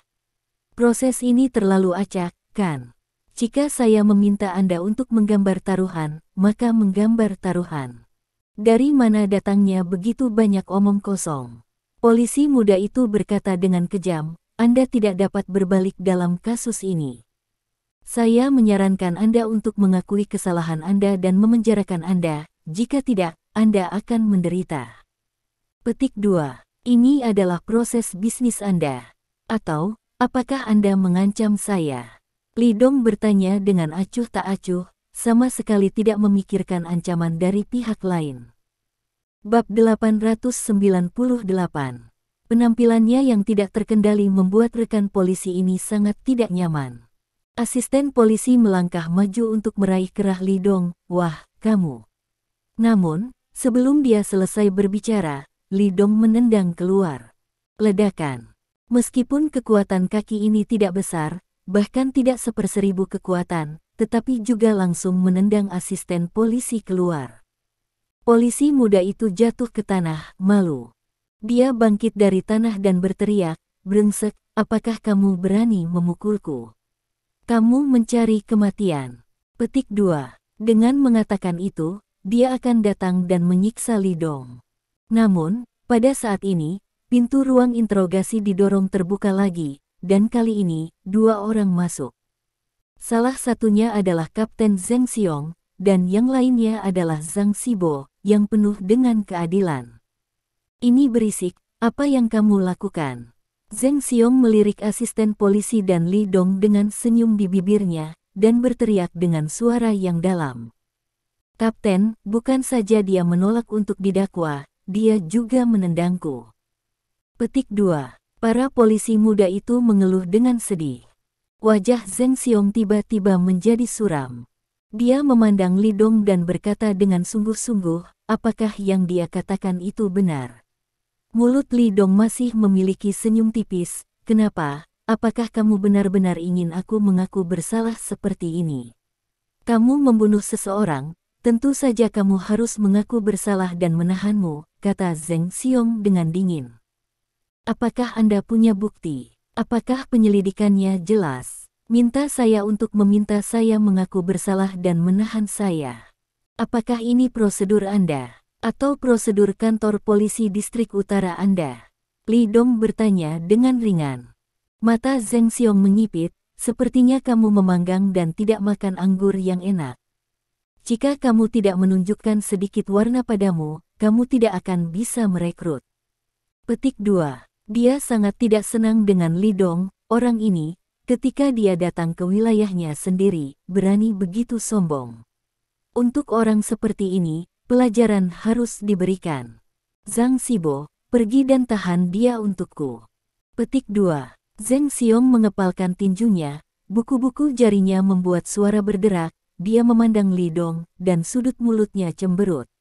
Proses ini terlalu acak, kan? Jika saya meminta Anda untuk menggambar taruhan, maka menggambar taruhan. Dari mana datangnya begitu banyak omong kosong? Polisi muda itu berkata dengan kejam, Anda tidak dapat berbalik dalam kasus ini. Saya menyarankan Anda untuk mengakui kesalahan Anda dan memenjarakan Anda. Jika tidak, Anda akan menderita. Petik 2. Ini adalah proses bisnis Anda. Atau, apakah Anda mengancam saya? Li Dong bertanya dengan acuh tak acuh, sama sekali tidak memikirkan ancaman dari pihak lain. Bab 898. Penampilannya yang tidak terkendali membuat rekan polisi ini sangat tidak nyaman. Asisten polisi melangkah maju untuk meraih kerah Li Dong, wah, kamu. Namun, sebelum dia selesai berbicara, Li Dong menendang keluar. Ledakan. Meskipun kekuatan kaki ini tidak besar, bahkan tidak seperseribu kekuatan, tetapi juga langsung menendang asisten polisi keluar. Polisi muda itu jatuh ke tanah, malu. Dia bangkit dari tanah dan berteriak, brengsek, apakah kamu berani memukulku? Kamu mencari kematian. Petik 2. Dengan mengatakan itu, dia akan datang dan menyiksa Li Dong. Namun, pada saat ini, pintu ruang interogasi didorong terbuka lagi, dan kali ini, 2 orang masuk. Salah satunya adalah Kapten Zheng Xiong, dan yang lainnya adalah Zhang Zibo, yang penuh dengan keadilan. Ini berisik, apa yang kamu lakukan? Zheng Xiong melirik asisten polisi dan Li Dong dengan senyum di bibirnya, dan berteriak dengan suara yang dalam. Kapten, bukan saja dia menolak untuk didakwa, dia juga menendangku. Petik 2. Para polisi muda itu mengeluh dengan sedih. Wajah Zheng Xiong tiba-tiba menjadi suram. Dia memandang Li Dong dan berkata dengan sungguh-sungguh, apakah yang dia katakan itu benar? Mulut Li Dong masih memiliki senyum tipis, kenapa? Apakah kamu benar-benar ingin aku mengaku bersalah seperti ini? Kamu membunuh seseorang, tentu saja kamu harus mengaku bersalah dan menahanmu, kata Zheng Xiong dengan dingin. Apakah Anda punya bukti? Apakah penyelidikannya jelas? Minta saya untuk meminta saya mengaku bersalah dan menahan saya. Apakah ini prosedur Anda? Atau prosedur kantor polisi distrik utara Anda? Li Dong bertanya dengan ringan. Mata Zheng Xiong menyipit, sepertinya kamu memanggang dan tidak makan anggur yang enak. Jika kamu tidak menunjukkan sedikit warna padamu, kamu tidak akan bisa merekrut. Petik 2. Dia sangat tidak senang dengan Li Dong, orang ini, ketika dia datang ke wilayahnya sendiri, berani begitu sombong. Untuk orang seperti ini, pelajaran harus diberikan. Zhang Zibo, pergi dan tahan dia untukku. Petik 2. Zheng Xiong mengepalkan tinjunya, buku-buku jarinya membuat suara berderak, dia memandang Li Dong, dan sudut mulutnya cemberut.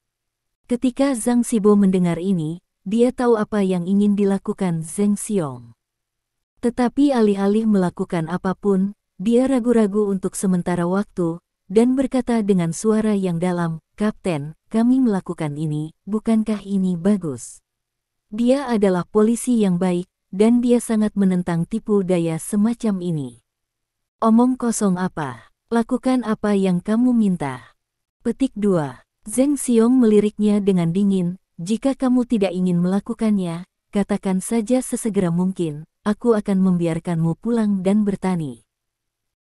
Ketika Zhang Zibo mendengar ini, dia tahu apa yang ingin dilakukan Zheng Xiong. Tetapi alih-alih melakukan apapun, dia ragu-ragu untuk sementara waktu, dan berkata dengan suara yang dalam, Kapten, kami melakukan ini, bukankah ini bagus? Dia adalah polisi yang baik, dan dia sangat menentang tipu daya semacam ini. Omong kosong apa? Lakukan apa yang kamu minta. Petik 2. Zheng Xiong meliriknya dengan dingin, jika kamu tidak ingin melakukannya, katakan saja sesegera mungkin, aku akan membiarkanmu pulang dan bertani.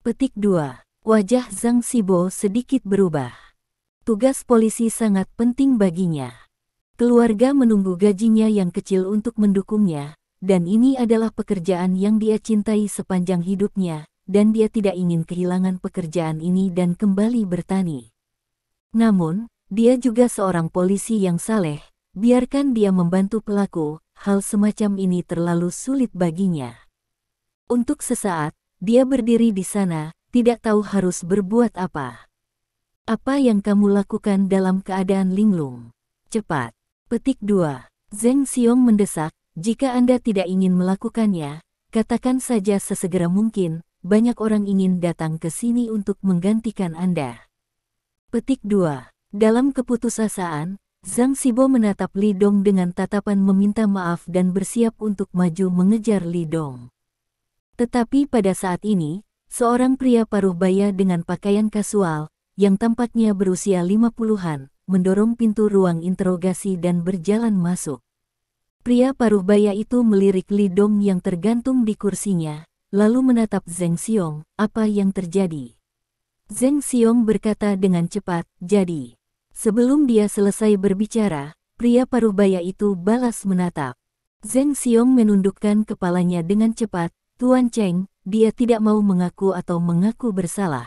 Petik 2. Wajah Zhang Xibo sedikit berubah. Tugas polisi sangat penting baginya. Keluarga menunggu gajinya yang kecil untuk mendukungnya, dan ini adalah pekerjaan yang dia cintai sepanjang hidupnya, dan dia tidak ingin kehilangan pekerjaan ini dan kembali bertani. Namun, dia juga seorang polisi yang saleh, biarkan dia membantu pelaku, hal semacam ini terlalu sulit baginya. Untuk sesaat, dia berdiri di sana, tidak tahu harus berbuat apa. Apa yang kamu lakukan dalam keadaan linglung? Cepat. Petik 2. Zheng Xiong mendesak, jika Anda tidak ingin melakukannya, katakan saja sesegera mungkin, banyak orang ingin datang ke sini untuk menggantikan Anda. Petik 2. Dalam keputusasaan, Zhang Xibo menatap Li Dong dengan tatapan meminta maaf dan bersiap untuk maju mengejar Li Dong. Tetapi pada saat ini, seorang pria paruh baya dengan pakaian kasual, yang tampaknya berusia 50-an, mendorong pintu ruang interogasi dan berjalan masuk. Pria paruh baya itu melirik Li Dong yang tergantung di kursinya, lalu menatap Zheng Xiong, apa yang terjadi? Zheng Xiong berkata dengan cepat, jadi. Sebelum dia selesai berbicara, pria paruh baya itu balas menatap. Zheng Xiong menundukkan kepalanya dengan cepat, Tuan Cheng, dia tidak mau mengaku atau mengaku bersalah.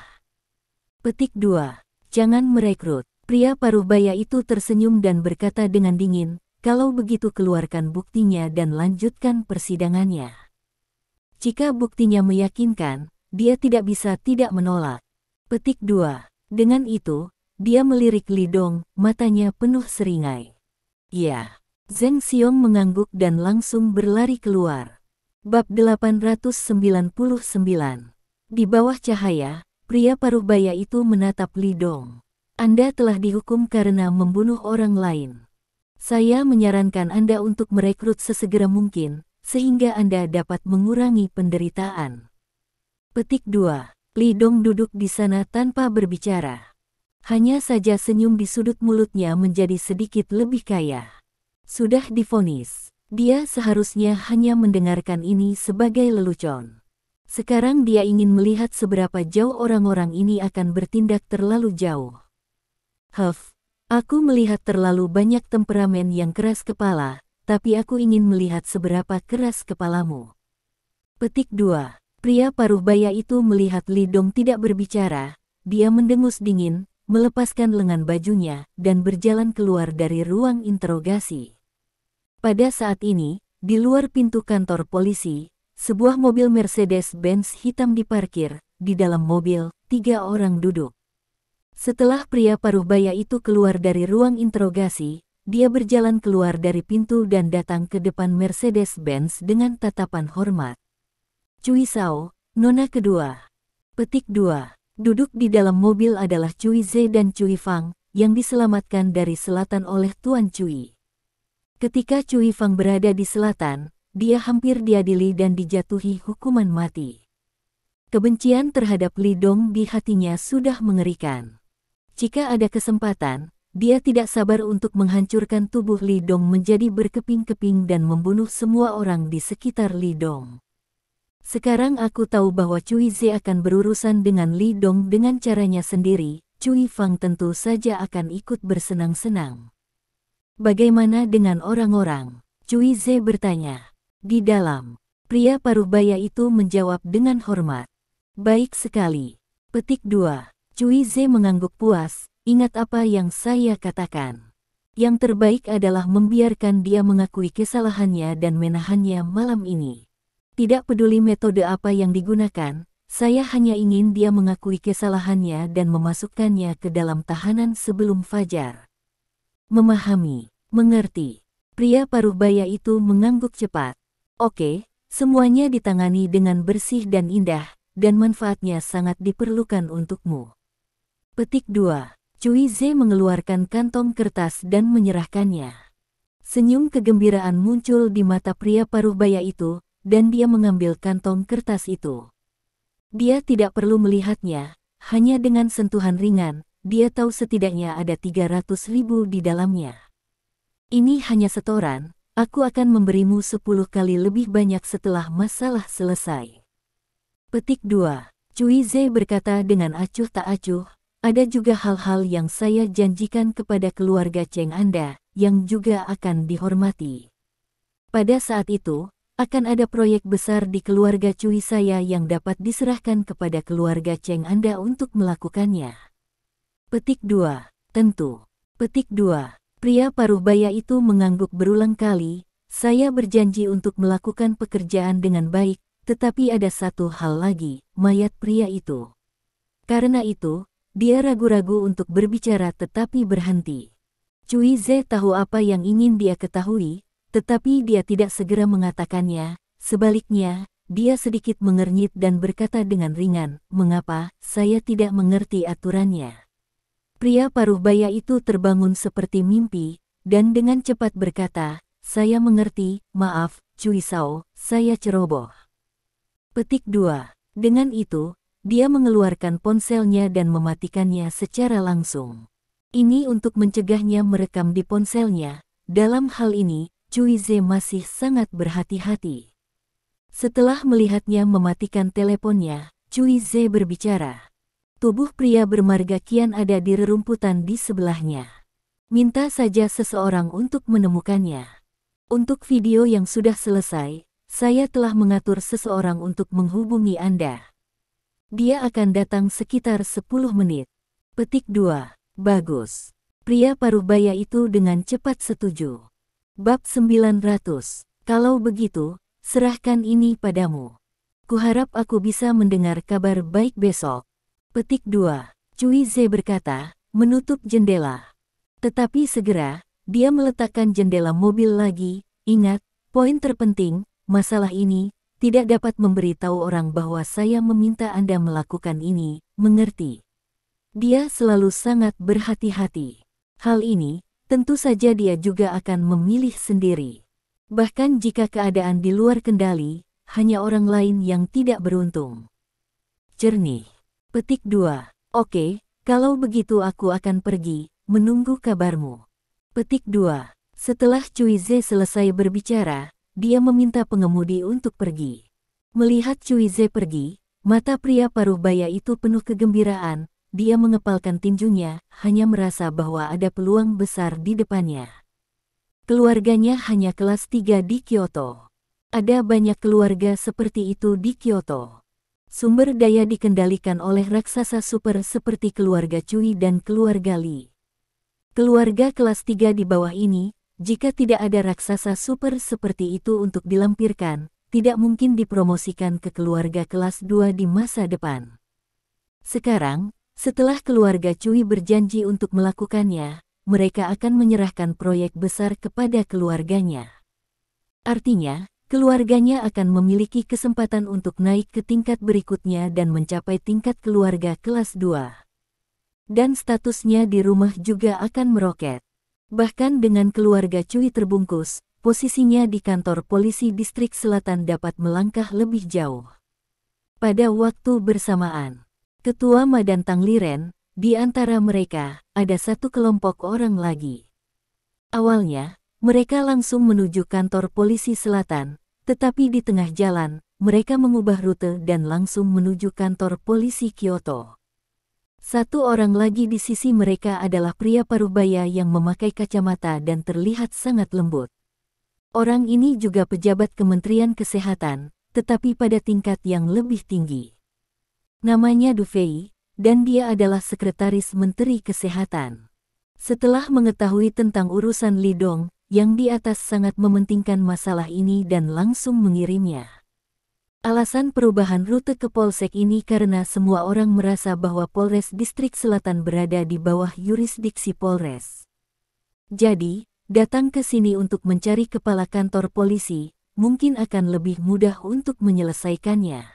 Petik 2. Jangan merekrut. Pria paruh baya itu tersenyum dan berkata dengan dingin, kalau begitu keluarkan buktinya dan lanjutkan persidangannya. Jika buktinya meyakinkan, dia tidak bisa tidak menolak. Petik 2. Dengan itu, dia melirik Li Dong, matanya penuh seringai. Ya. Zheng Xiong mengangguk dan langsung berlari keluar. Bab 899. Di bawah cahaya, pria paruh baya itu menatap Li Dong. Anda telah dihukum karena membunuh orang lain. Saya menyarankan Anda untuk merekrut sesegera mungkin, sehingga Anda dapat mengurangi penderitaan. Petik 2. Li Dong duduk di sana tanpa berbicara. Hanya saja senyum di sudut mulutnya menjadi sedikit lebih kaya. Sudah divonis. Dia seharusnya hanya mendengarkan ini sebagai lelucon. Sekarang dia ingin melihat seberapa jauh orang-orang ini akan bertindak terlalu jauh. Aku melihat terlalu banyak temperamen yang keras kepala, tapi aku ingin melihat seberapa keras kepalamu. Petik 2. Pria paruh baya itu melihat Li Dong tidak berbicara, dia mendengus dingin, melepaskan lengan bajunya, dan berjalan keluar dari ruang interogasi. Pada saat ini, di luar pintu kantor polisi, sebuah mobil Mercedes-Benz hitam diparkir, di dalam mobil, 3 orang duduk. Setelah pria paruh baya itu keluar dari ruang interogasi, dia berjalan keluar dari pintu dan datang ke depan Mercedes-Benz dengan tatapan hormat. Cui Sao, nona kedua. Petik 2. Duduk di dalam mobil adalah Cui Ze dan Cui Fang, yang diselamatkan dari selatan oleh Tuan Cui. Ketika Cui Fang berada di selatan, dia hampir diadili dan dijatuhi hukuman mati. Kebencian terhadap Li Dong di hatinya sudah mengerikan. Jika ada kesempatan, dia tidak sabar untuk menghancurkan tubuh Li Dong menjadi berkeping-keping dan membunuh semua orang di sekitar Li Dong. Sekarang aku tahu bahwa Cui Ze akan berurusan dengan Li Dong dengan caranya sendiri, Cui Fang tentu saja akan ikut bersenang-senang. Bagaimana dengan orang-orang? Cui Ze bertanya. Di dalam, pria paruh baya itu menjawab dengan hormat. Baik sekali. Petik 2. Cui Ze mengangguk puas, ingat apa yang saya katakan. Yang terbaik adalah membiarkan dia mengakui kesalahannya dan menahannya malam ini. Tidak peduli metode apa yang digunakan, saya hanya ingin dia mengakui kesalahannya dan memasukkannya ke dalam tahanan sebelum fajar. Memahami, mengerti. Pria paruh baya itu mengangguk cepat. Oke, semuanya ditangani dengan bersih dan indah, dan manfaatnya sangat diperlukan untukmu. Petik 2. Cui Ze mengeluarkan kantong kertas dan menyerahkannya. Senyum kegembiraan muncul di mata pria paruh baya itu, dan dia mengambil kantong kertas itu. Dia tidak perlu melihatnya, hanya dengan sentuhan ringan, dia tahu setidaknya ada 300.000 di dalamnya. Ini hanya setoran, aku akan memberimu 10 kali lebih banyak setelah masalah selesai. Petik 2. Cui Ze berkata dengan acuh tak acuh, ada juga hal-hal yang saya janjikan kepada keluarga Cheng Anda, yang juga akan dihormati. Pada saat itu, akan ada proyek besar di keluarga Cui saya yang dapat diserahkan kepada keluarga Cheng Anda untuk melakukannya. Petik 2. Tentu. Petik 2. Pria paruh baya itu mengangguk berulang kali, saya berjanji untuk melakukan pekerjaan dengan baik, tetapi ada satu hal lagi, mayat pria itu. Karena itu, dia ragu-ragu untuk berbicara tetapi berhenti. Cui Ze tahu apa yang ingin dia ketahui, tetapi dia tidak segera mengatakannya. Sebaliknya, dia sedikit mengernyit dan berkata dengan ringan, "Mengapa saya tidak mengerti aturannya?" Pria paruh baya itu terbangun seperti mimpi, dan dengan cepat berkata, "Saya mengerti, maaf, Cui Sao, saya ceroboh." Petik 2. Dengan itu, dia mengeluarkan ponselnya dan mematikannya secara langsung. Ini untuk mencegahnya merekam di ponselnya. Dalam hal ini, Cui Ze masih sangat berhati-hati. Setelah melihatnya mematikan teleponnya, Cui Ze berbicara. Tubuh pria bermarga kian ada di rerumputan di sebelahnya. Minta saja seseorang untuk menemukannya. Untuk video yang sudah selesai, saya telah mengatur seseorang untuk menghubungi Anda. Dia akan datang sekitar 10 menit. Petik 2. Bagus. Pria paruh baya itu dengan cepat setuju. Bab 900. Kalau begitu, serahkan ini padamu. Kuharap aku bisa mendengar kabar baik besok. Petik 2. Cui Ze berkata, menutup jendela. Tetapi segera, dia meletakkan jendela mobil lagi. Ingat, poin terpenting, masalah ini tidak dapat memberitahu orang bahwa saya meminta Anda melakukan ini, mengerti? Dia selalu sangat berhati-hati. Hal ini, tentu saja dia juga akan memilih sendiri. Bahkan jika keadaan di luar kendali, hanya orang lain yang tidak beruntung. Jernih. Petik 2. Oke, kalau begitu aku akan pergi, menunggu kabarmu. Petik 2. Setelah Cui Ze selesai berbicara, dia meminta pengemudi untuk pergi. Melihat Cui Ze pergi, mata pria paruh baya itu penuh kegembiraan. Dia mengepalkan tinjunya, hanya merasa bahwa ada peluang besar di depannya. Keluarganya hanya kelas 3 di Kyoto. Ada banyak keluarga seperti itu di Kyoto. Sumber daya dikendalikan oleh raksasa super seperti keluarga Cui dan keluarga Li. Keluarga kelas 3 di bawah ini, jika tidak ada raksasa super seperti itu untuk dilampirkan, tidak mungkin dipromosikan ke keluarga kelas 2 di masa depan. Sekarang, setelah keluarga Cui berjanji untuk melakukannya, mereka akan menyerahkan proyek besar kepada keluarganya. Artinya, keluarganya akan memiliki kesempatan untuk naik ke tingkat berikutnya dan mencapai tingkat keluarga kelas 2. Dan statusnya di rumah juga akan meroket. Bahkan dengan keluarga Cui terbungkus, posisinya di kantor polisi distrik selatan dapat melangkah lebih jauh. Pada waktu bersamaan, Ketua Ma dan Tang Liren, di antara mereka, ada satu kelompok orang lagi. Awalnya, mereka langsung menuju kantor polisi selatan, tetapi di tengah jalan, mereka mengubah rute dan langsung menuju kantor polisi Kyoto. Satu orang lagi di sisi mereka adalah pria paruh baya yang memakai kacamata dan terlihat sangat lembut. Orang ini juga pejabat Kementerian Kesehatan, tetapi pada tingkat yang lebih tinggi. Namanya Du Fei, dan dia adalah sekretaris Menteri Kesehatan. Setelah mengetahui tentang urusan Li Dong, yang di atas sangat mementingkan masalah ini dan langsung mengirimnya. Alasan perubahan rute ke Polsek ini karena semua orang merasa bahwa Polres Distrik Selatan berada di bawah yurisdiksi Polres. Jadi, datang ke sini untuk mencari kepala kantor polisi, mungkin akan lebih mudah untuk menyelesaikannya.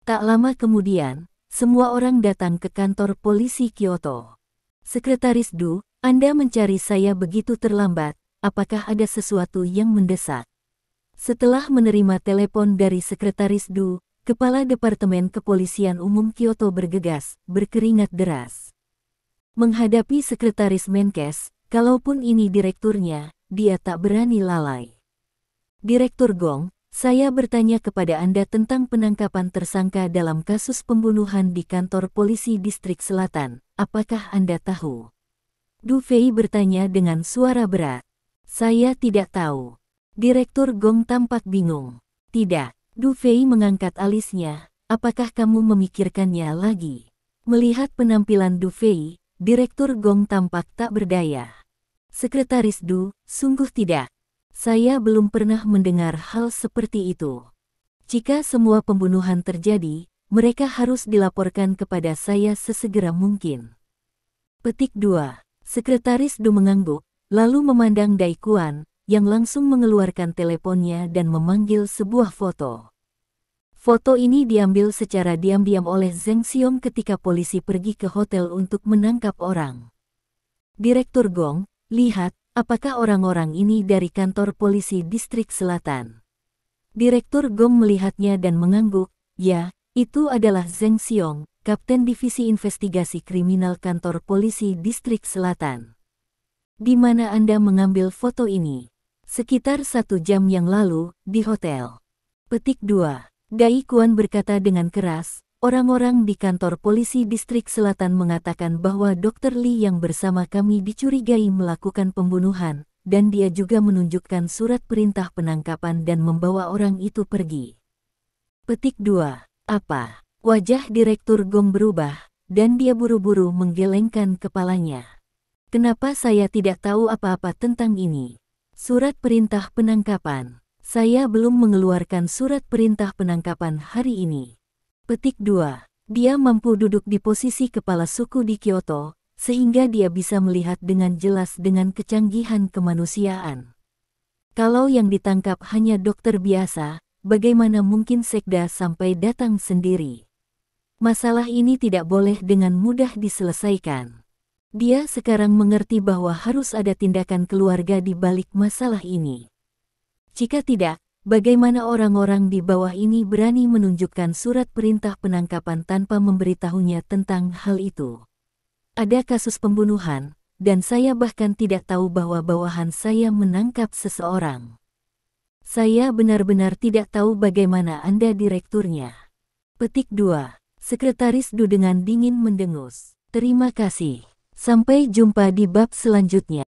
Tak lama kemudian, semua orang datang ke kantor polisi Kyoto. Sekretaris Du, Anda mencari saya begitu terlambat, apakah ada sesuatu yang mendesak? Setelah menerima telepon dari Sekretaris Du, Kepala Departemen Kepolisian Umum Kyoto bergegas, berkeringat deras. Menghadapi Sekretaris Menkes, kalaupun ini direkturnya, dia tak berani lalai. Direktur Gong, saya bertanya kepada Anda tentang penangkapan tersangka dalam kasus pembunuhan di kantor polisi distrik selatan. Apakah Anda tahu? Du Fei bertanya dengan suara berat. Saya tidak tahu. Direktur Gong tampak bingung. Tidak. Du Fei mengangkat alisnya. Apakah kamu memikirkannya lagi? Melihat penampilan Du Fei, Direktur Gong tampak tak berdaya. Sekretaris Du, sungguh tidak. Saya belum pernah mendengar hal seperti itu. Jika semua pembunuhan terjadi, mereka harus dilaporkan kepada saya sesegera mungkin. Petik 2. Sekretaris Du mengangguk, lalu memandang Dai Kuan, yang langsung mengeluarkan teleponnya dan memanggil sebuah foto. Foto ini diambil secara diam-diam oleh Zheng Xiong ketika polisi pergi ke hotel untuk menangkap orang. Direktur Gong, lihat, apakah orang-orang ini dari kantor polisi distrik selatan? Direktur Gong melihatnya dan mengangguk, ya, itu adalah Zheng Xiong, Kapten Divisi Investigasi Kriminal kantor polisi distrik selatan. Di mana Anda mengambil foto ini? Sekitar 1 jam yang lalu, di hotel. Petik 2. Dai Kuan berkata dengan keras, orang-orang di kantor polisi distrik selatan mengatakan bahwa Dr. Li yang bersama kami dicurigai melakukan pembunuhan, dan dia juga menunjukkan surat perintah penangkapan dan membawa orang itu pergi. Petik 2. Apa? Wajah Direktur Gong berubah, dan dia buru-buru menggelengkan kepalanya. Kenapa saya tidak tahu apa-apa tentang ini? Surat perintah penangkapan. Saya belum mengeluarkan surat perintah penangkapan hari ini. Petik 2. Dia mampu duduk di posisi kepala suku di Kyoto, sehingga dia bisa melihat dengan jelas dengan kecanggihan kemanusiaan. Kalau yang ditangkap hanya dokter biasa, bagaimana mungkin sekda sampai datang sendiri? Masalah ini tidak boleh dengan mudah diselesaikan. Dia sekarang mengerti bahwa harus ada tindakan keluarga di balik masalah ini. Jika tidak, bagaimana orang-orang di bawah ini berani menunjukkan surat perintah penangkapan tanpa memberitahunya tentang hal itu? Ada kasus pembunuhan, dan saya bahkan tidak tahu bahwa bawahan saya menangkap seseorang. Saya benar-benar tidak tahu bagaimana Anda direkturnya. Petik 2. Sekretaris Du dengan dingin mendengus. Terima kasih. Sampai jumpa di bab selanjutnya.